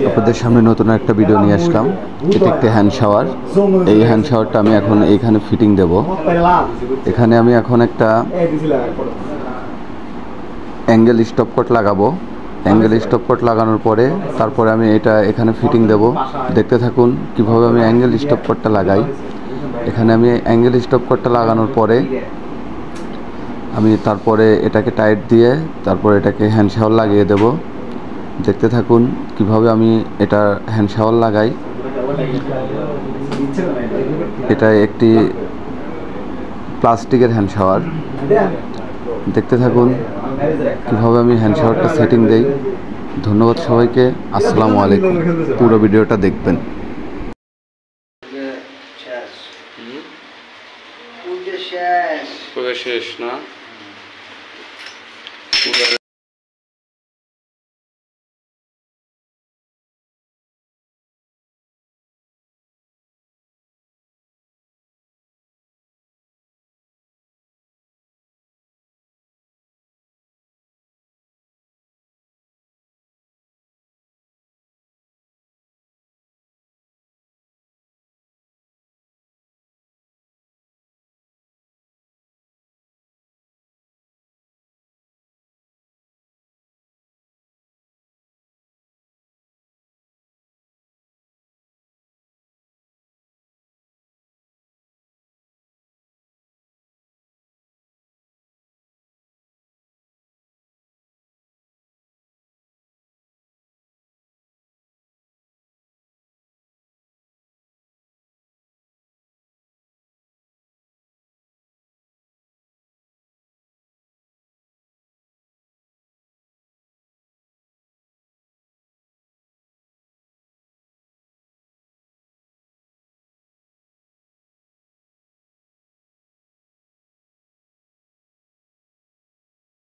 আপনাদের সামনে নতুন একটা ভিডিও নিয়ে আসলাম। এটা একটা হ্যান্ড শাওয়ার। এই হ্যান্ড শাওয়ারটা আমি এখন এইখানে ফিটিং দেব। এখানে আমি এখন একটা অ্যাঙ্গেল স্টপ কট লাগাবো। অ্যাঙ্গেল স্টপ কট লাগানোর পরে তারপরে আমি এটা এখানে ফিটিং দেব। দেখতে থাকুন কিভাবে আমি অ্যাঙ্গেল স্টপ কটটা লাগাই। এখানে আমি অ্যাঙ্গেল স্টপ কটটা লাগানোর পরে আমি তারপরে এটাকে টাইট দিয়ে তারপরে এটাকে হ্যান্ড শাওয়ার লাগিয়ে দেব। দেখতে থাকুন কিভাবে আমি এটা হ্যান্ড শাওয়ার লাগাই। এটা একটি প্লাস্টিকের হ্যান্ড শাওয়ার। দেখতে থাকুন কিভাবে আমি হ্যান্ড শাওয়ারটা সেটিং দেই। ধন্যবাদ সবাইকে। আসসালামু আলাইকুম। পুরো ভিডিওটা দেখবেন। শেষ না পুরো